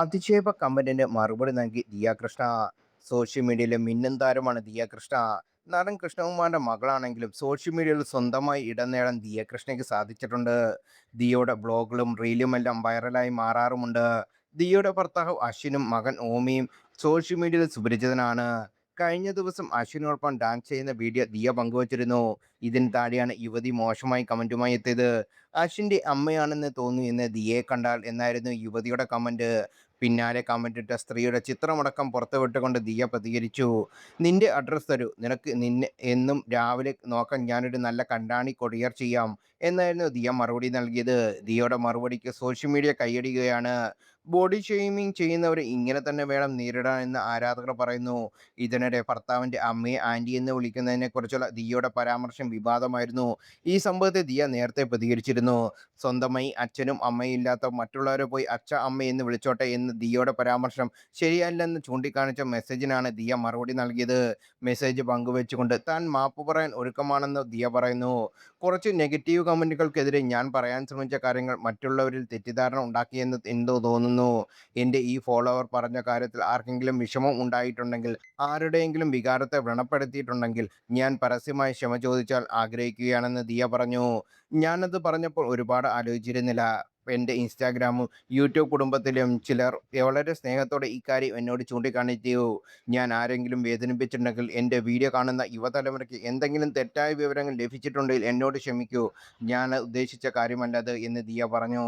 അധിക്ഷേപ കമന്റിന് മറുപടി നൽകി ദിയ കൃഷ്ണ. സോഷ്യൽ മീഡിയയിലെ മിന്നും താരമാണ് ദിയ കൃഷ്ണ. നടൻ കൃഷ്ണകുമാറിന്റെ മകളാണെങ്കിലും സോഷ്യൽ മീഡിയയിൽ സ്വന്തമായി ഇടം നേടാൻ ദിയ കൃഷ്ണയ്ക്ക് സാധിച്ചിട്ടുണ്ട്. ദിയയുടെ ബ്ലോഗുകളും റീലും എല്ലാം വൈറലായി മാറാറുമുണ്ട്. ദിയയുടെ ഭർത്താവ് അശ്വിനും മകൻ ഓമിയും സോഷ്യൽ മീഡിയയിൽ സുപരിചിതനാണ്. കഴിഞ്ഞ ദിവസം അശ്വിനോടൊപ്പം ഡാൻസ് ചെയ്യുന്ന വീഡിയോ ദിയ പങ്കുവച്ചിരുന്നു. ഇതിന് താഴെയാണ് യുവതി മോശമായി കമന്റുമായി എത്തിയത്. അശ്വിന്റെ അമ്മയാണെന്ന് തോന്നുന്നു എന്ന് ദിയയെ കണ്ടാൽ എന്നായിരുന്നു യുവതിയുടെ കമന്റ്. പിന്നാലെ കമന്റിട്ട സ്ത്രീയുടെ ചിത്രമടക്കം പുറത്തുവിട്ടുകൊണ്ട് ദിയ പ്രതികരിച്ചു. "നിന്റെ അഡ്രസ് തരൂ, നിനക്ക് നിന്നെ എന്നും രാവിലെ നോക്കാൻ ഞാനൊരു നല്ല കണ്ടാണി കൊറിയർ ചെയ്യാം" എന്നായിരുന്നു ദിയ മറുപടി നൽകിയത്. ദിയയുടെ മറുപടിക്ക് സോഷ്യൽ മീഡിയ കൈയടിക്കുകയാണ്. ബോഡി ഷെയ്മിംഗ് ചെയ്യുന്നവരെ ഇങ്ങനെ തന്നെ വേണം നേരിടാൻ എന്ന് ആരാധകർ പറയുന്നു. ഇതിനിടെ ഭർത്താവിന്റെ അമ്മയെ ആന്റി എന്ന് വിളിക്കുന്നതിനെക്കുറിച്ചുള്ള ദിയയുടെ പരാമർശം വിവാദമായിരുന്നു. ഈ സംഭവത്തെ ദിയ നേരത്തെ പ്രതികരിച്ചിരുന്നു. സ്വന്തമായി അച്ഛനും അമ്മയും ഇല്ലാത്ത മറ്റുള്ളവരെ പോയി അച്ഛ അമ്മ എന്ന് വിളിച്ചോട്ടെ എന്ന് ദിയയുടെ പരാമർശം ശരിയല്ലെന്ന് ചൂണ്ടിക്കാണിച്ച മെസ്സേജിനാണ് ദിയ മറുപടി നൽകിയത്. മെസ്സേജ് പങ്കുവെച്ചുകൊണ്ട് താൻ മാപ്പ് പറയാൻ ഒരുക്കമാണെന്ന് ദിയ പറയുന്നു. കുറച്ച് നെഗറ്റീവ് കമന്റുകൾക്കെതിരെ ഞാൻ പറയാൻ ശ്രമിച്ച കാര്യങ്ങൾ മറ്റുള്ളവരിൽ തെറ്റിദ്ധാരണ ഉണ്ടാക്കിയെന്ന് എന്തോ തോന്നുന്നു. എൻ്റെ ഈ ഫോളോവർ പറഞ്ഞ കാര്യത്തിൽ ആർക്കെങ്കിലും വിഷമം ഉണ്ടായിട്ടുണ്ടെങ്കിൽ, ആരുടെയെങ്കിലും വികാരത്തെ വ്രണപ്പെടുത്തിയിട്ടുണ്ടെങ്കിൽ ഞാൻ പരസ്യമായി ക്ഷമ ചോദിച്ചാൽ ആഗ്രഹിക്കുകയാണെന്ന് ദിയ പറഞ്ഞു. ഞാനത് പറഞ്ഞപ്പോൾ ഒരുപാട് ആലോചിച്ചിരുന്നില്ല. എൻ്റെ ഇൻസ്റ്റാഗ്രാമും യൂട്യൂബ് കുടുംബത്തിലും ചിലർ വളരെ സ്നേഹത്തോടെ ഇക്കാര്യം എന്നോട് ചൂണ്ടിക്കാണിച്ചു. ഞാൻ ആരെങ്കിലും വേദനിപ്പിച്ചിട്ടുണ്ടെങ്കിൽ എൻ്റെ വീഡിയോ കാണുന്ന യുവതലമുറയ്ക്ക് എന്തെങ്കിലും തെറ്റായ വിവരങ്ങൾ ലഭിച്ചിട്ടുണ്ടെങ്കിൽ എന്നോട് ക്ഷമിക്കൂ. ഞാൻ ഉദ്ദേശിച്ച കാര്യമല്ലത് എന്ന് ദിയ പറഞ്ഞു.